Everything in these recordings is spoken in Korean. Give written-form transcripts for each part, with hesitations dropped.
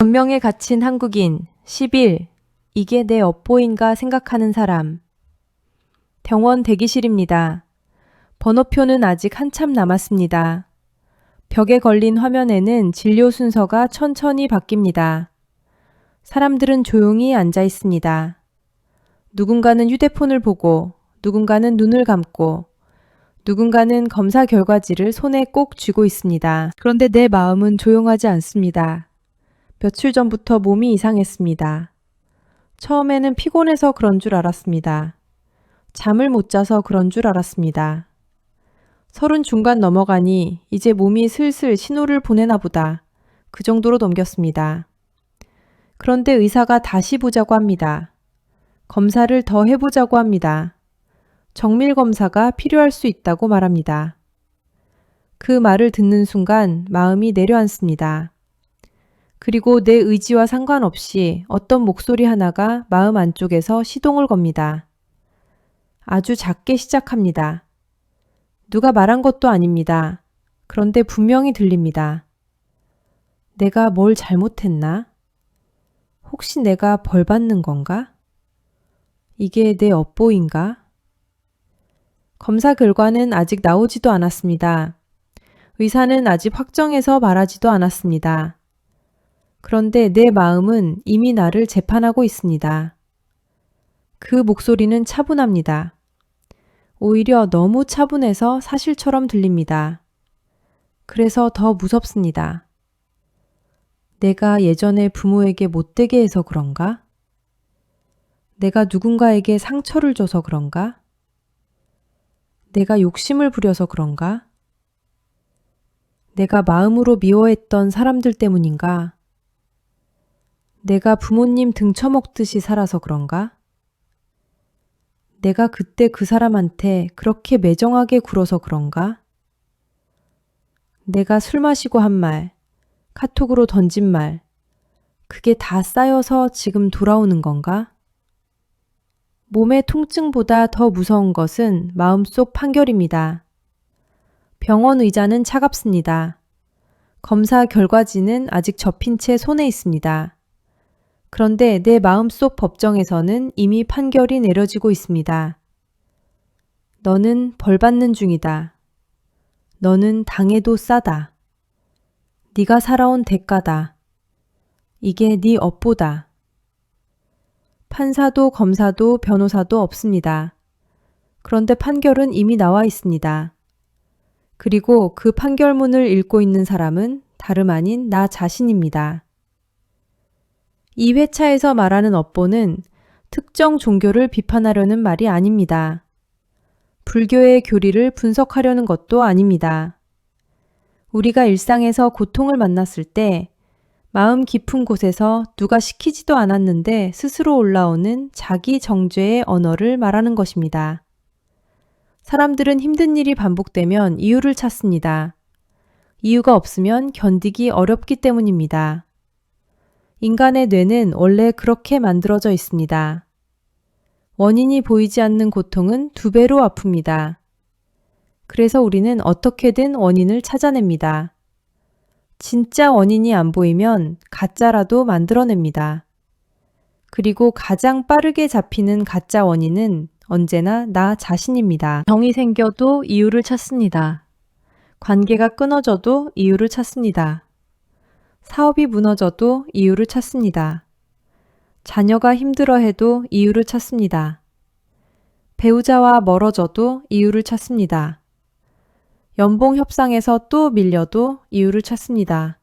운명에 갇힌 한국인 10일. 이게 내 업보인가 생각하는 사람. 병원 대기실입니다. 번호표는 아직 한참 남았습니다. 벽에 걸린 화면에는 진료 순서가 천천히 바뀝니다. 사람들은 조용히 앉아 있습니다. 누군가는 휴대폰을 보고, 누군가는 눈을 감고, 누군가는 검사 결과지를 손에 꼭 쥐고 있습니다. 그런데 내 마음은 조용하지 않습니다. 며칠 전부터 몸이 이상했습니다. 처음에는 피곤해서 그런 줄 알았습니다. 잠을 못 자서 그런 줄 알았습니다. 30 중반 넘어가니 이제 몸이 슬슬 신호를 보내나 보다. 그 정도로 넘겼습니다. 그런데 의사가 다시 보자고 합니다. 검사를 더 해보자고 합니다. 정밀 검사가 필요할 수 있다고 말합니다. 그 말을 듣는 순간 마음이 내려앉습니다. 그리고 내 의지와 상관없이 어떤 목소리 하나가 마음 안쪽에서 시동을 겁니다. 아주 작게 시작합니다. 누가 말한 것도 아닙니다. 그런데 분명히 들립니다. 내가 뭘 잘못했나? 혹시 내가 벌 받는 건가? 이게 내 업보인가? 검사 결과는 아직 나오지도 않았습니다. 의사는 아직 확정해서 말하지도 않았습니다. 그런데 내 마음은 이미 나를 재판하고 있습니다. 그 목소리는 차분합니다. 오히려 너무 차분해서 사실처럼 들립니다. 그래서 더 무섭습니다. 내가 예전에 부모에게 못되게 해서 그런가? 내가 누군가에게 상처를 줘서 그런가? 내가 욕심을 부려서 그런가? 내가 마음으로 미워했던 사람들 때문인가? 내가 부모님 등쳐먹듯이 살아서 그런가? 내가 그때 그 사람한테 그렇게 매정하게 굴어서 그런가? 내가 술 마시고 한 말, 카톡으로 던진 말, 그게 다 쌓여서 지금 돌아오는 건가? 몸의 통증보다 더 무서운 것은 마음속 판결입니다. 병원 의자는 차갑습니다. 검사 결과지는 아직 접힌 채 손에 있습니다. 그런데 내 마음속 법정에서는 이미 판결이 내려지고 있습니다. 너는 벌 받는 중이다. 너는 당해도 싸다. 네가 살아온 대가다. 이게 네 업보다. 판사도 검사도 변호사도 없습니다. 그런데 판결은 이미 나와 있습니다. 그리고 그 판결문을 읽고 있는 사람은 다름 아닌 나 자신입니다. 이 회차에서 말하는 업보는 특정 종교를 비판하려는 말이 아닙니다. 불교의 교리를 분석하려는 것도 아닙니다. 우리가 일상에서 고통을 만났을 때 마음 깊은 곳에서 누가 시키지도 않았는데 스스로 올라오는 자기 정죄의 언어를 말하는 것입니다. 사람들은 힘든 일이 반복되면 이유를 찾습니다. 이유가 없으면 견디기 어렵기 때문입니다. 인간의 뇌는 원래 그렇게 만들어져 있습니다. 원인이 보이지 않는 고통은 2배로 아픕니다. 그래서 우리는 어떻게든 원인을 찾아냅니다. 진짜 원인이 안 보이면 가짜라도 만들어냅니다. 그리고 가장 빠르게 잡히는 가짜 원인은 언제나 나 자신입니다. 병이 생겨도 이유를 찾습니다. 관계가 끊어져도 이유를 찾습니다. 사업이 무너져도 이유를 찾습니다. 자녀가 힘들어해도 이유를 찾습니다. 배우자와 멀어져도 이유를 찾습니다. 연봉 협상에서 또 밀려도 이유를 찾습니다.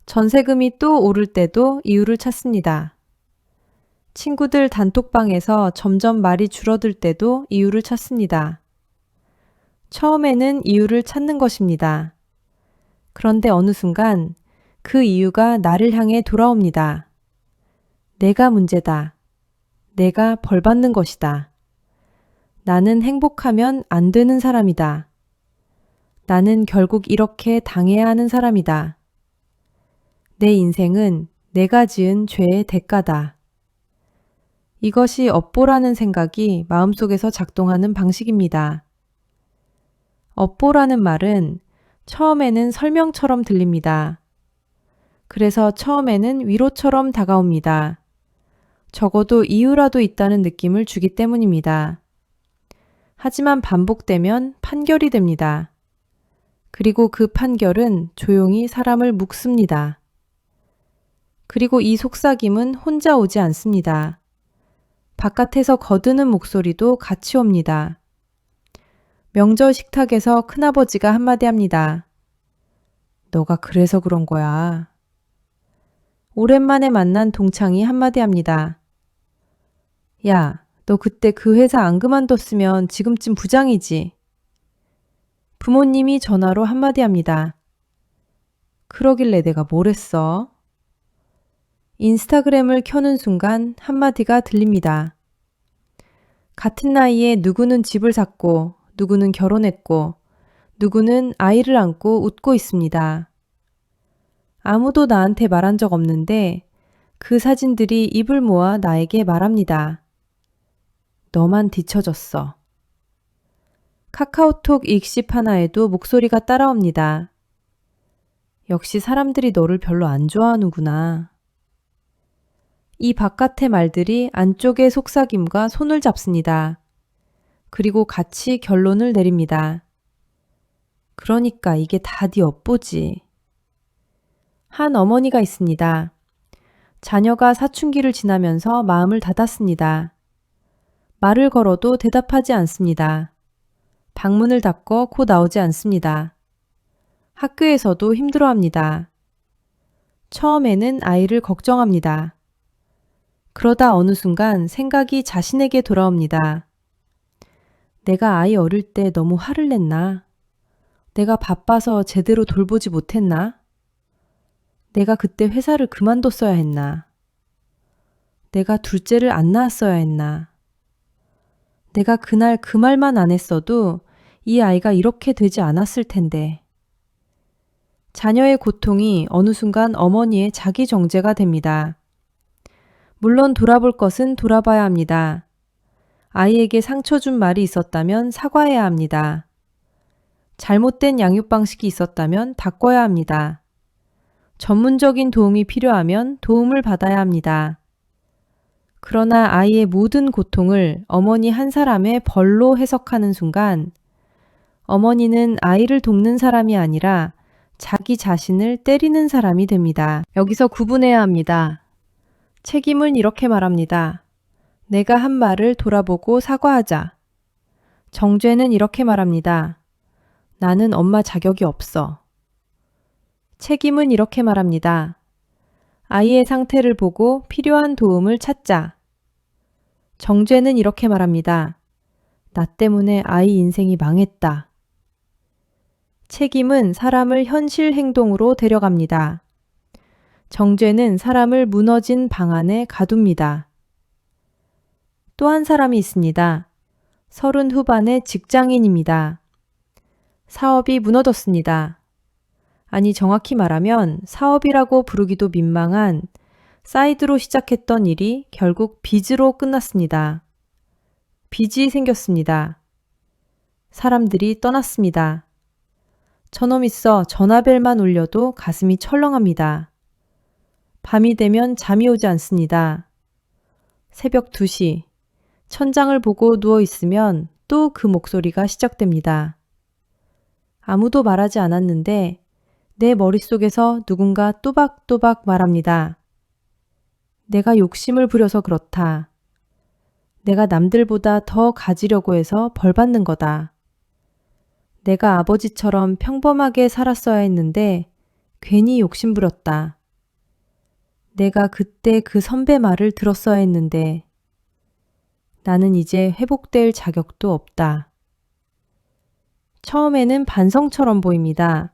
전세금이 또 오를 때도 이유를 찾습니다. 친구들 단톡방에서 점점 말이 줄어들 때도 이유를 찾습니다. 처음에는 이유를 찾는 것입니다. 그런데 어느 순간 그 이유가 나를 향해 돌아옵니다. 내가 문제다. 내가 벌 받는 것이다. 나는 행복하면 안 되는 사람이다. 나는 결국 이렇게 당해야 하는 사람이다. 내 인생은 내가 지은 죄의 대가다. 이것이 업보라는 생각이 마음속에서 작동하는 방식입니다. 업보라는 말은 처음에는 설명처럼 들립니다. 그래서 처음에는 위로처럼 다가옵니다. 적어도 이유라도 있다는 느낌을 주기 때문입니다. 하지만 반복되면 판결이 됩니다. 그리고 그 판결은 조용히 사람을 묶습니다. 그리고 이 속삭임은 혼자 오지 않습니다. 바깥에서 거드는 목소리도 같이 옵니다. 명절 식탁에서 큰아버지가 한마디 합니다. 너가 그래서 그런 거야. 오랜만에 만난 동창이 한마디 합니다. 야, 너 그때 그 회사 안 그만뒀으면 지금쯤 부장이지. 부모님이 전화로 한마디 합니다. 그러길래 내가 뭘 했어? 인스타그램을 켜는 순간 한마디가 들립니다. 같은 나이에 누구는 집을 샀고, 누구는 결혼했고, 누구는 아이를 안고 웃고 있습니다. 아무도 나한테 말한 적 없는데 그 사진들이 입을 모아 나에게 말합니다. 너만 뒤처졌어. 카카오톡 익십 하나에도 목소리가 따라옵니다. 역시 사람들이 너를 별로 안 좋아하는구나. 이 바깥의 말들이 안쪽의 속삭임과 손을 잡습니다. 그리고 같이 결론을 내립니다. 그러니까 이게 다 네 업보지. 한 어머니가 있습니다. 자녀가 사춘기를 지나면서 마음을 닫았습니다. 말을 걸어도 대답하지 않습니다. 방문을 닫고 코 나오지 않습니다. 학교에서도 힘들어합니다. 처음에는 아이를 걱정합니다. 그러다 어느 순간 생각이 자신에게 돌아옵니다. 내가 아이 어릴 때 너무 화를 냈나? 내가 바빠서 제대로 돌보지 못했나? 내가 그때 회사를 그만뒀어야 했나? 내가 둘째를 안 낳았어야 했나? 내가 그날 그 말만 안 했어도 이 아이가 이렇게 되지 않았을 텐데. 자녀의 고통이 어느 순간 어머니의 자기 정죄가 됩니다. 물론 돌아볼 것은 돌아봐야 합니다. 아이에게 상처 준 말이 있었다면 사과해야 합니다. 잘못된 양육 방식이 있었다면 바꿔야 합니다. 전문적인 도움이 필요하면 도움을 받아야 합니다. 그러나 아이의 모든 고통을 어머니 한 사람의 벌로 해석하는 순간 어머니는 아이를 돕는 사람이 아니라 자기 자신을 때리는 사람이 됩니다. 여기서 구분해야 합니다. 책임은 이렇게 말합니다. 내가 한 말을 돌아보고 사과하자. 정죄는 이렇게 말합니다. 나는 엄마 자격이 없어. 책임은 이렇게 말합니다. 아이의 상태를 보고 필요한 도움을 찾자. 정죄는 이렇게 말합니다. 나 때문에 아이 인생이 망했다. 책임은 사람을 현실 행동으로 데려갑니다. 정죄는 사람을 무너진 방 안에 가둡니다. 또 한 사람이 있습니다. 30 후반의 직장인입니다. 사업이 무너졌습니다. 아니 정확히 말하면 사업이라고 부르기도 민망한 사이드로 시작했던 일이 결국 빚으로 끝났습니다. 빚이 생겼습니다. 사람들이 떠났습니다. 저놈 있어 전화벨만 울려도 가슴이 철렁합니다. 밤이 되면 잠이 오지 않습니다. 새벽 2시, 천장을 보고 누워있으면 또 그 목소리가 시작됩니다. 아무도 말하지 않았는데 내 머릿속에서 누군가 또박또박 말합니다. 내가 욕심을 부려서 그렇다. 내가 남들보다 더 가지려고 해서 벌 받는 거다. 내가 아버지처럼 평범하게 살았어야 했는데 괜히 욕심 부렸다. 내가 그때 그 선배 말을 들었어야 했는데 나는 이제 회복될 자격도 없다. 처음에는 반성처럼 보입니다.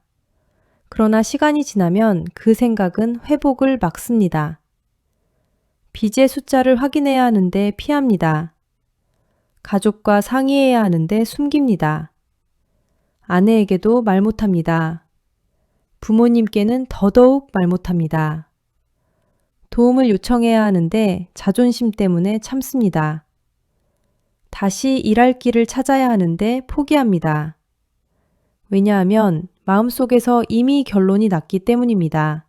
그러나 시간이 지나면 그 생각은 회복을 막습니다. 빚의 숫자를 확인해야 하는데 피합니다. 가족과 상의해야 하는데 숨깁니다. 아내에게도 말 못합니다. 부모님께는 더더욱 말 못합니다. 도움을 요청해야 하는데 자존심 때문에 참습니다. 다시 일할 길을 찾아야 하는데 포기합니다. 왜냐하면 마음속에서 이미 결론이 났기 때문입니다.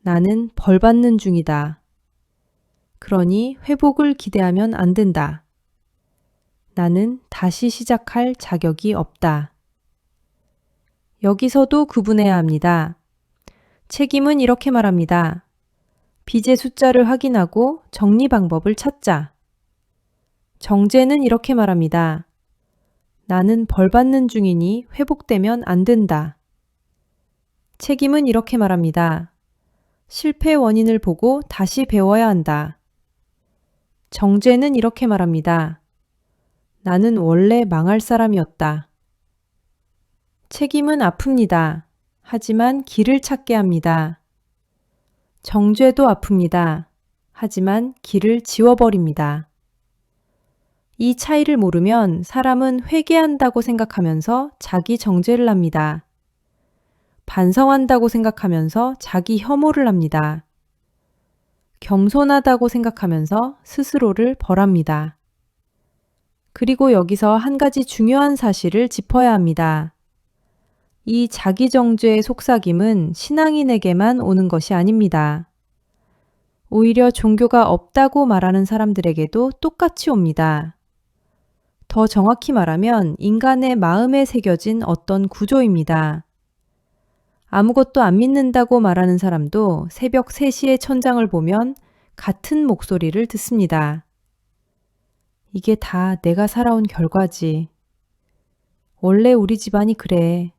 나는 벌 받는 중이다. 그러니 회복을 기대하면 안 된다. 나는 다시 시작할 자격이 없다. 여기서도 구분해야 합니다. 책임은 이렇게 말합니다. 빚의 숫자를 확인하고 정리 방법을 찾자. 정죄는 이렇게 말합니다. 나는 벌 받는 중이니 회복되면 안 된다. 책임은 이렇게 말합니다. 실패 원인을 보고 다시 배워야 한다. 정죄는 이렇게 말합니다. 나는 원래 망할 사람이었다. 책임은 아픕니다. 하지만 길을 찾게 합니다. 정죄도 아픕니다. 하지만 길을 지워버립니다. 이 차이를 모르면 사람은 회개한다고 생각하면서 자기 정죄를 합니다. 반성한다고 생각하면서 자기 혐오를 합니다. 겸손하다고 생각하면서 스스로를 벌합니다. 그리고 여기서 한 가지 중요한 사실을 짚어야 합니다. 이 자기정죄의 속삭임은 신앙인에게만 오는 것이 아닙니다. 오히려 종교가 없다고 말하는 사람들에게도 똑같이 옵니다. 더 정확히 말하면 인간의 마음에 새겨진 어떤 구조입니다. 아무것도 안 믿는다고 말하는 사람도 새벽 3시에 천장을 보면 같은 목소리를 듣습니다. 이게 다 내가 살아온 결과지. 원래 우리 집안이 그래.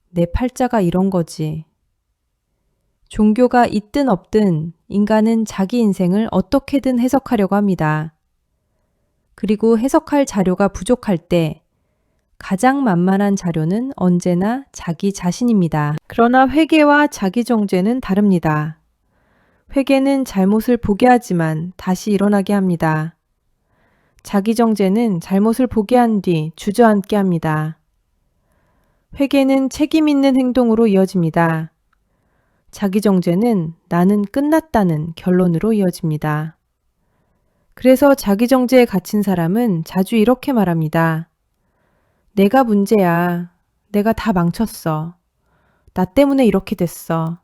내 팔자가 이런 거지. 종교가 있든 없든 인간은 자기 인생을 어떻게든 해석하려고 합니다. 그리고 해석할 자료가 부족할 때 가장 만만한 자료는 언제나 자기 자신입니다. 그러나 회개와 자기정죄는 다릅니다. 회개는 잘못을 보게 하지만 다시 일어나게 합니다. 자기정죄는 잘못을 보게 한 뒤 주저앉게 합니다. 회개는 책임 있는 행동으로 이어집니다. 자기정죄는 나는 끝났다는 결론으로 이어집니다. 그래서 자기정죄에 갇힌 사람은 자주 이렇게 말합니다. 내가 문제야. 내가 다 망쳤어. 나 때문에 이렇게 됐어.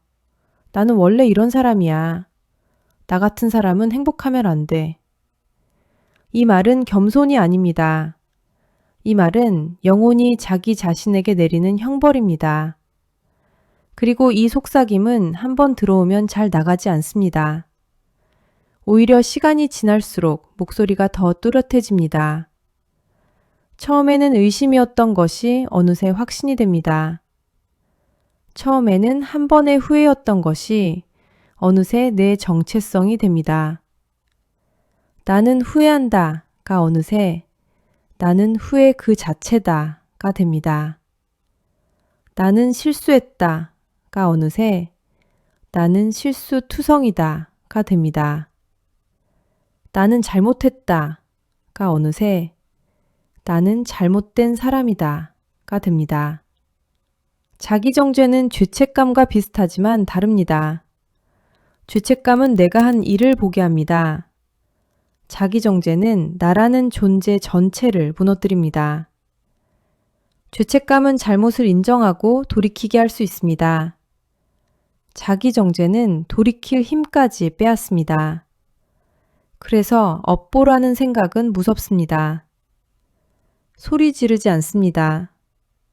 나는 원래 이런 사람이야. 나 같은 사람은 행복하면 안 돼. 이 말은 겸손이 아닙니다. 이 말은 영혼이 자기 자신에게 내리는 형벌입니다. 그리고 이 속삭임은 한번 들어오면 잘 나가지 않습니다. 오히려 시간이 지날수록 목소리가 더 뚜렷해집니다. 처음에는 의심이었던 것이 어느새 확신이 됩니다. 처음에는 한 번의 후회였던 것이 어느새 내 정체성이 됩니다. 나는 후회한다가 어느새 나는 후회 그 자체다가 됩니다. 나는 실수했다가 어느새 나는 실수투성이다가 됩니다. 나는 잘못했다가 어느새 나는 잘못된 사람이다가 됩니다. 자기정죄는 죄책감과 비슷하지만 다릅니다. 죄책감은 내가 한 일을 보게 합니다. 자기정죄는 나라는 존재 전체를 무너뜨립니다. 죄책감은 잘못을 인정하고 돌이키게 할 수 있습니다. 자기정죄는 돌이킬 힘까지 빼앗습니다. 그래서 업보라는 생각은 무섭습니다. 소리 지르지 않습니다.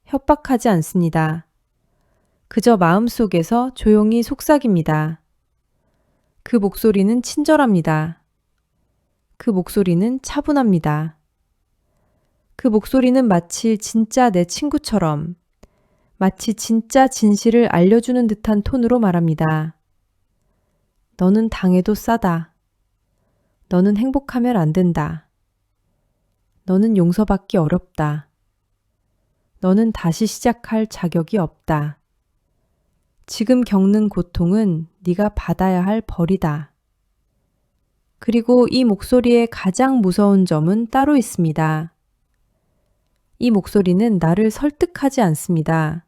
협박하지 않습니다. 그저 마음속에서 조용히 속삭입니다. 그 목소리는 친절합니다. 그 목소리는 차분합니다. 그 목소리는 마치 진짜 내 친구처럼, 마치 진짜 진실을 알려주는 듯한 톤으로 말합니다. 너는 당해도 싸다. 너는 행복하면 안 된다. 너는 용서받기 어렵다. 너는 다시 시작할 자격이 없다. 지금 겪는 고통은 네가 받아야 할 벌이다. 그리고 이 목소리의 가장 무서운 점은 따로 있습니다. 이 목소리는 나를 설득하지 않습니다.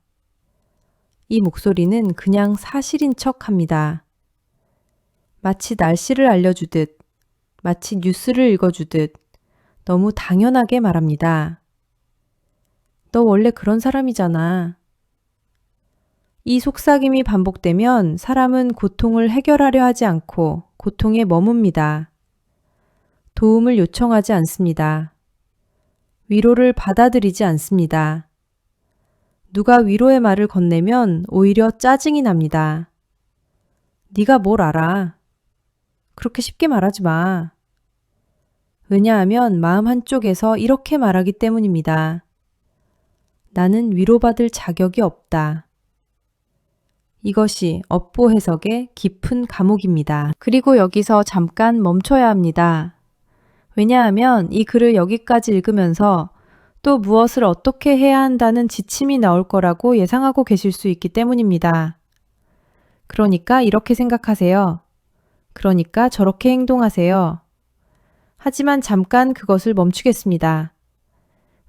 이 목소리는 그냥 사실인 척 합니다. 마치 날씨를 알려주듯, 마치 뉴스를 읽어주듯 너무 당연하게 말합니다. 너 원래 그런 사람이잖아. 이 속삭임이 반복되면 사람은 고통을 해결하려 하지 않고 고통에 머뭅니다. 도움을 요청하지 않습니다. 위로를 받아들이지 않습니다. 누가 위로의 말을 건네면 오히려 짜증이 납니다. 네가 뭘 알아? 그렇게 쉽게 말하지 마. 왜냐하면 마음 한쪽에서 이렇게 말하기 때문입니다. 나는 위로받을 자격이 없다. 이것이 업보 해석의 깊은 감옥입니다. 그리고 여기서 잠깐 멈춰야 합니다. 왜냐하면 이 글을 여기까지 읽으면서 또 무엇을 어떻게 해야 한다는 지침이 나올 거라고 예상하고 계실 수 있기 때문입니다. 그러니까 이렇게 생각하세요. 그러니까 저렇게 행동하세요. 하지만 잠깐 그것을 멈추겠습니다.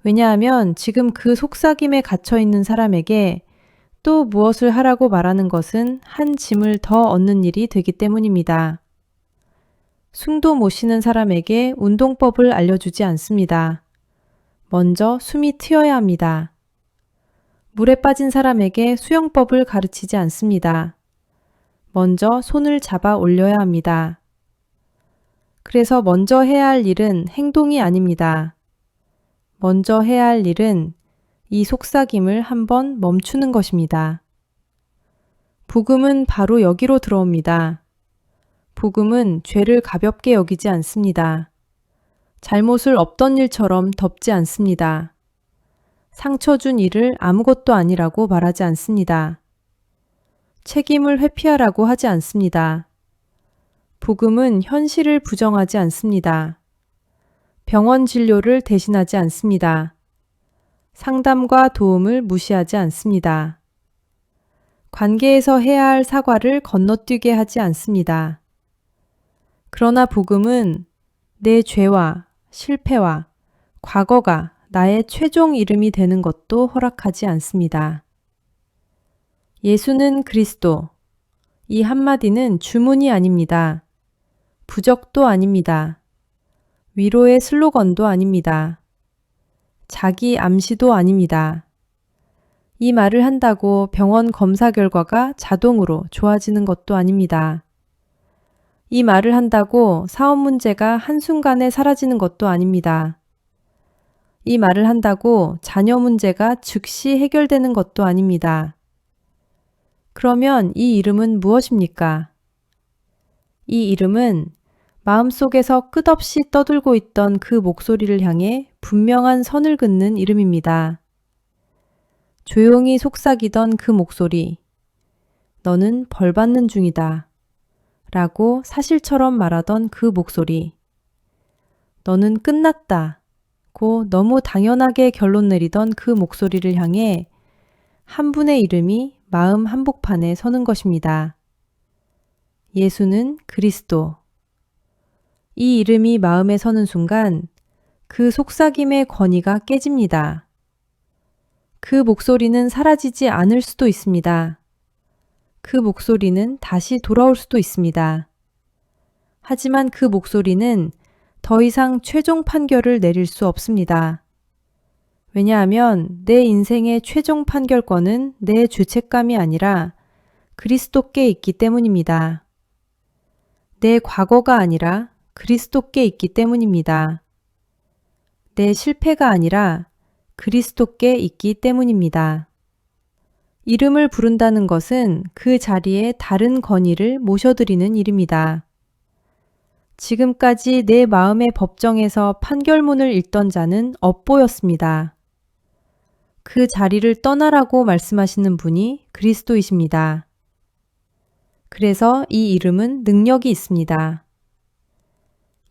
왜냐하면 지금 그 속삭임에 갇혀 있는 사람에게 또 무엇을 하라고 말하는 것은 한 짐을 더 얻는 일이 되기 때문입니다. 숨도 못 쉬는 사람에게 운동법을 알려주지 않습니다. 먼저 숨이 트여야 합니다. 물에 빠진 사람에게 수영법을 가르치지 않습니다. 먼저 손을 잡아 올려야 합니다. 그래서 먼저 해야 할 일은 행동이 아닙니다. 먼저 해야 할 일은 이 속삭임을 한번 멈추는 것입니다. 복음은 바로 여기로 들어옵니다. 복음은 죄를 가볍게 여기지 않습니다. 잘못을 없던 일처럼 덮지 않습니다. 상처 준 일을 아무것도 아니라고 말하지 않습니다. 책임을 회피하라고 하지 않습니다. 복음은 현실을 부정하지 않습니다. 병원 진료를 대신하지 않습니다. 상담과 도움을 무시하지 않습니다. 관계에서 해야 할 사과를 건너뛰게 하지 않습니다. 그러나 복음은 내 죄와 실패와 과거가 나의 최종 이름이 되는 것도 허락하지 않습니다. 예수는 그리스도. 이 한마디는 주문이 아닙니다. 부적도 아닙니다. 위로의 슬로건도 아닙니다. 자기 암시도 아닙니다. 이 말을 한다고 병원 검사 결과가 자동으로 좋아지는 것도 아닙니다. 이 말을 한다고 사업 문제가 한순간에 사라지는 것도 아닙니다. 이 말을 한다고 자녀 문제가 즉시 해결되는 것도 아닙니다. 그러면 이 이름은 무엇입니까? 이 이름은 마음속에서 끝없이 떠들고 있던 그 목소리를 향해 분명한 선을 긋는 이름입니다. 조용히 속삭이던 그 목소리. 너는 벌 받는 중이다. 라고 사실처럼 말하던 그 목소리. 너는 끝났다. 고 너무 당연하게 결론 내리던 그 목소리를 향해 한 분의 이름이 마음 한복판에 서는 것입니다. 예수는 그리스도. 이 이름이 마음에 서는 순간 그 속삭임의 권위가 깨집니다. 그 목소리는 사라지지 않을 수도 있습니다. 그 목소리는 다시 돌아올 수도 있습니다. 하지만 그 목소리는 더 이상 최종 판결을 내릴 수 없습니다. 왜냐하면 내 인생의 최종 판결권은 내 죄책감이 아니라 그리스도께 있기 때문입니다. 내 과거가 아니라 그리스도께 있기 때문입니다. 내 실패가 아니라 그리스도께 있기 때문입니다. 이름을 부른다는 것은 그 자리에 다른 권위를 모셔드리는 일입니다. 지금까지 내 마음의 법정에서 판결문을 읽던 자는 업보였습니다. 그 자리를 떠나라고 말씀하시는 분이 그리스도이십니다. 그래서 이 이름은 능력이 있습니다.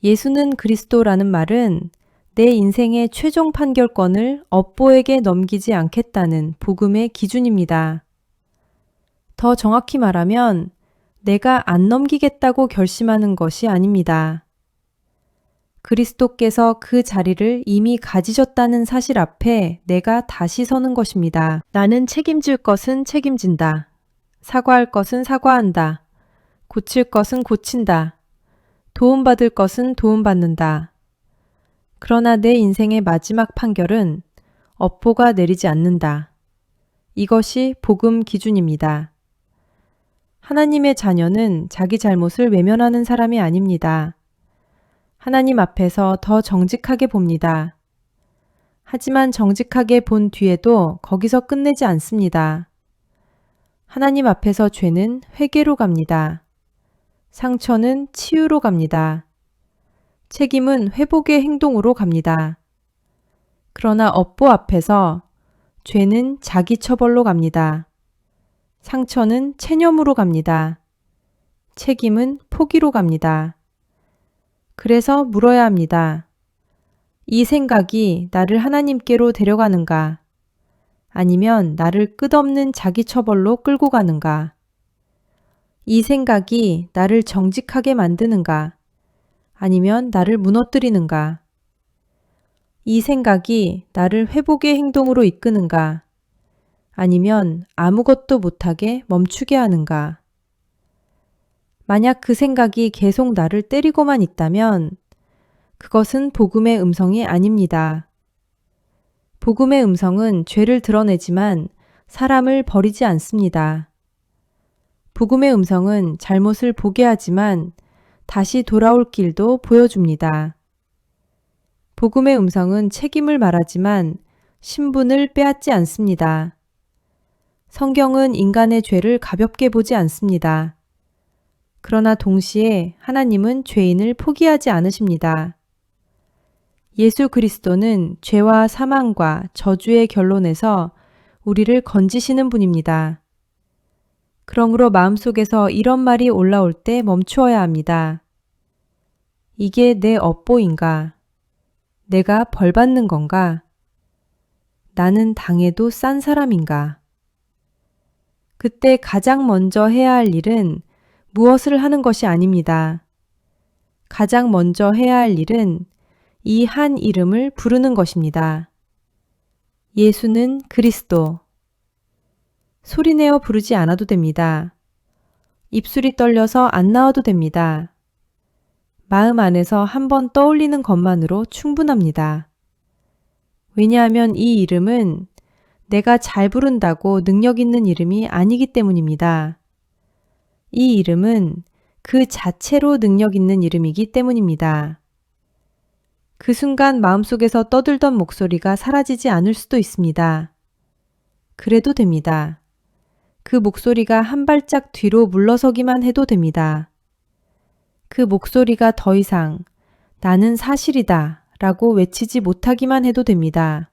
예수는 그리스도라는 말은 내 인생의 최종 판결권을 업보에게 넘기지 않겠다는 복음의 기준입니다. 더 정확히 말하면 내가 안 넘기겠다고 결심하는 것이 아닙니다. 그리스도께서 그 자리를 이미 가지셨다는 사실 앞에 내가 다시 서는 것입니다. 나는 책임질 것은 책임진다. 사과할 것은 사과한다. 고칠 것은 고친다. 도움받을 것은 도움받는다. 그러나 내 인생의 마지막 판결은 업보가 내리지 않는다. 이것이 복음 기준입니다. 하나님의 자녀는 자기 잘못을 외면하는 사람이 아닙니다. 하나님 앞에서 더 정직하게 봅니다. 하지만 정직하게 본 뒤에도 거기서 끝내지 않습니다. 하나님 앞에서 죄는 회개로 갑니다. 상처는 치유로 갑니다. 책임은 회복의 행동으로 갑니다. 그러나 업보 앞에서 죄는 자기 처벌로 갑니다. 상처는 체념으로 갑니다. 책임은 포기로 갑니다. 그래서 물어야 합니다. 이 생각이 나를 하나님께로 데려가는가? 아니면 나를 끝없는 자기 처벌로 끌고 가는가? 이 생각이 나를 정직하게 만드는가? 아니면 나를 무너뜨리는가? 이 생각이 나를 회복의 행동으로 이끄는가? 아니면 아무것도 못하게 멈추게 하는가? 만약 그 생각이 계속 나를 때리고만 있다면 그것은 복음의 음성이 아닙니다. 복음의 음성은 죄를 드러내지만 사람을 버리지 않습니다. 복음의 음성은 잘못을 보게 하지만 다시 돌아올 길도 보여줍니다. 복음의 음성은 책임을 말하지만 신분을 빼앗지 않습니다. 성경은 인간의 죄를 가볍게 보지 않습니다. 그러나 동시에 하나님은 죄인을 포기하지 않으십니다. 예수 그리스도는 죄와 사망과 저주의 결론에서 우리를 건지시는 분입니다. 그러므로 마음속에서 이런 말이 올라올 때 멈추어야 합니다. 이게 내 업보인가? 내가 벌 받는 건가? 나는 당해도 싼 사람인가? 그때 가장 먼저 해야 할 일은 무엇을 하는 것이 아닙니다. 가장 먼저 해야 할 일은 이 한 이름을 부르는 것입니다. 예수는 그리스도. 소리내어 부르지 않아도 됩니다. 입술이 떨려서 안 나와도 됩니다. 마음 안에서 한번 떠올리는 것만으로 충분합니다. 왜냐하면 이 이름은 내가 잘 부른다고 능력 있는 이름이 아니기 때문입니다. 이 이름은 그 자체로 능력 있는 이름이기 때문입니다. 그 순간 마음속에서 떠들던 목소리가 사라지지 않을 수도 있습니다. 그래도 됩니다. 그 목소리가 한 발짝 뒤로 물러서기만 해도 됩니다. 그 목소리가 더 이상 나는 사실이다 라고 외치지 못하기만 해도 됩니다.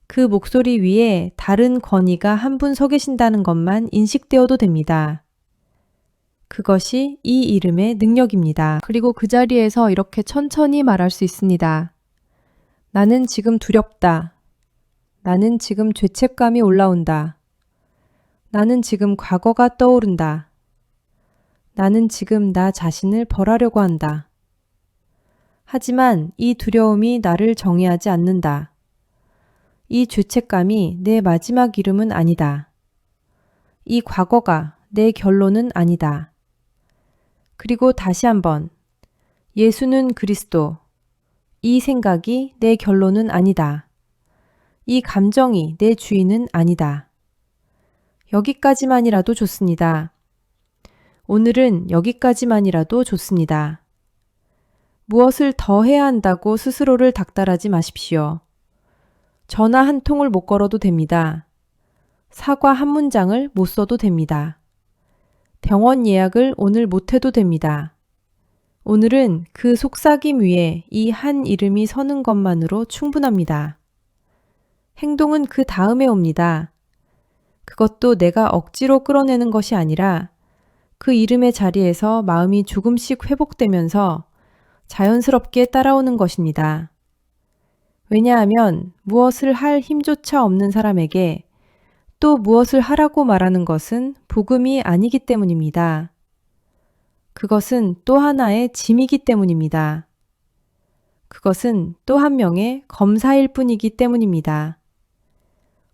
그 목소리 위에 다른 권위가 한 분 서 계신다는 것만 인식되어도 됩니다. 그것이 이 이름의 능력입니다. 그리고 그 자리에서 이렇게 천천히 말할 수 있습니다. 나는 지금 두렵다. 나는 지금 죄책감이 올라온다. 나는 지금 과거가 떠오른다. 나는 지금 나 자신을 벌하려고 한다. 하지만 이 두려움이 나를 정의하지 않는다. 이 죄책감이 내 마지막 이름은 아니다. 이 과거가 내 결론은 아니다. 그리고 다시 한번 예수는 그리스도. 이 생각이 내 결론은 아니다. 이 감정이 내 주인은 아니다. 여기까지만이라도 좋습니다. 오늘은 여기까지만이라도 좋습니다. 무엇을 더 해야 한다고 스스로를 닥달하지 마십시오. 전화 한 통을 못 걸어도 됩니다. 사과 한 문장을 못 써도 됩니다. 병원 예약을 오늘 못 해도 됩니다. 오늘은 그 속삭임 위에 이 한 이름이 서는 것만으로 충분합니다. 행동은 그 다음에 옵니다. 그것도 내가 억지로 끌어내는 것이 아니라 그 이름의 자리에서 마음이 조금씩 회복되면서 자연스럽게 따라오는 것입니다. 왜냐하면 무엇을 할 힘조차 없는 사람에게 또 무엇을 하라고 말하는 것은 복음이 아니기 때문입니다. 그것은 또 하나의 짐이기 때문입니다. 그것은 또 한 명의 검사일 뿐이기 때문입니다.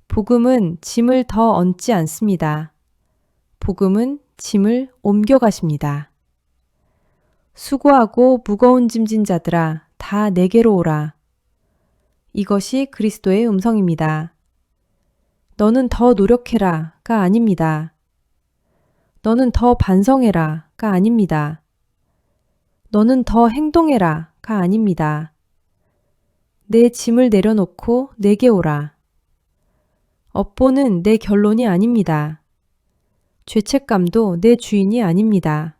복음은 짐을 더 얹지 않습니다. 복음은 짐을 옮겨가십니다. 수고하고 무거운 짐진 자들아 다 내게로 오라. 이것이 그리스도의 음성입니다. 너는 더 노력해라가 아닙니다. 너는 더 반성해라가 아닙니다. 너는 더 행동해라가 아닙니다. 내 짐을 내려놓고 내게 오라. 업보는 내 결론이 아닙니다. 죄책감도 내 주인이 아닙니다.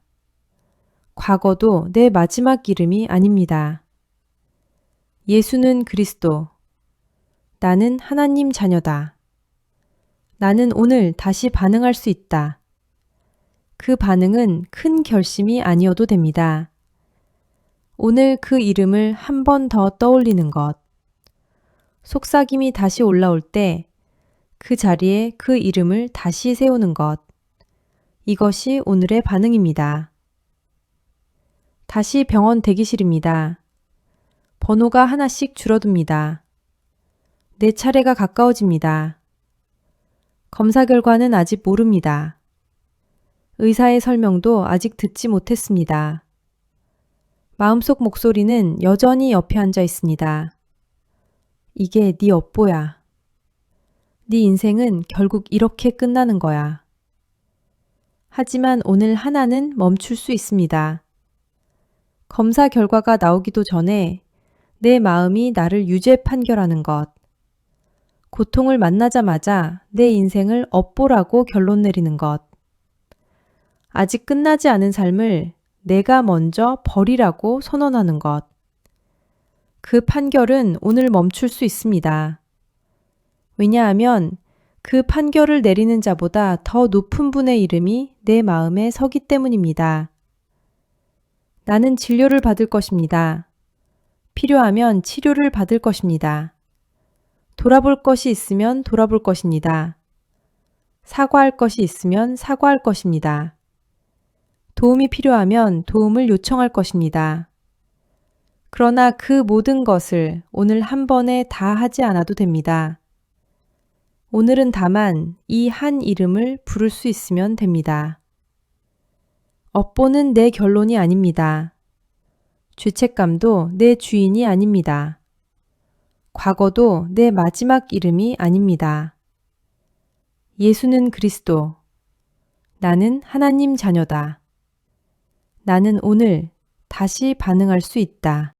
과거도 내 마지막 이름이 아닙니다. 예수는 그리스도. 나는 하나님 자녀다. 나는 오늘 다시 반응할 수 있다. 그 반응은 큰 결심이 아니어도 됩니다. 오늘 그 이름을 한 번 더 떠올리는 것. 속삭임이 다시 올라올 때 그 자리에 그 이름을 다시 세우는 것. 이것이 오늘의 반응입니다. 다시 병원 대기실입니다. 번호가 하나씩 줄어듭니다. 내 차례가 가까워집니다. 검사 결과는 아직 모릅니다. 의사의 설명도 아직 듣지 못했습니다. 마음속 목소리는 여전히 옆에 앉아 있습니다. 이게 네 업보야. 네 인생은 결국 이렇게 끝나는 거야. 하지만 오늘 하나는 멈출 수 있습니다. 검사 결과가 나오기도 전에 내 마음이 나를 유죄 판결하는 것. 고통을 만나자마자 내 인생을 업보라고 결론 내리는 것. 아직 끝나지 않은 삶을 내가 먼저 버리라고 선언하는 것. 그 판결은 오늘 멈출 수 있습니다. 왜냐하면 그 판결을 내리는 자보다 더 높은 분의 이름이 내 마음에 서기 때문입니다. 나는 진료를 받을 것입니다. 필요하면 치료를 받을 것입니다. 돌아볼 것이 있으면 돌아볼 것입니다. 사과할 것이 있으면 사과할 것입니다. 도움이 필요하면 도움을 요청할 것입니다. 그러나 그 모든 것을 오늘 한 번에 다 하지 않아도 됩니다. 오늘은 다만 이 한 이름을 부를 수 있으면 됩니다. 업보는 내 결론이 아닙니다. 죄책감도 내 주인이 아닙니다. 과거도 내 마지막 이름이 아닙니다. 예수는 그리스도. 나는 하나님 자녀다. 나는 오늘 다시 반응할 수 있다.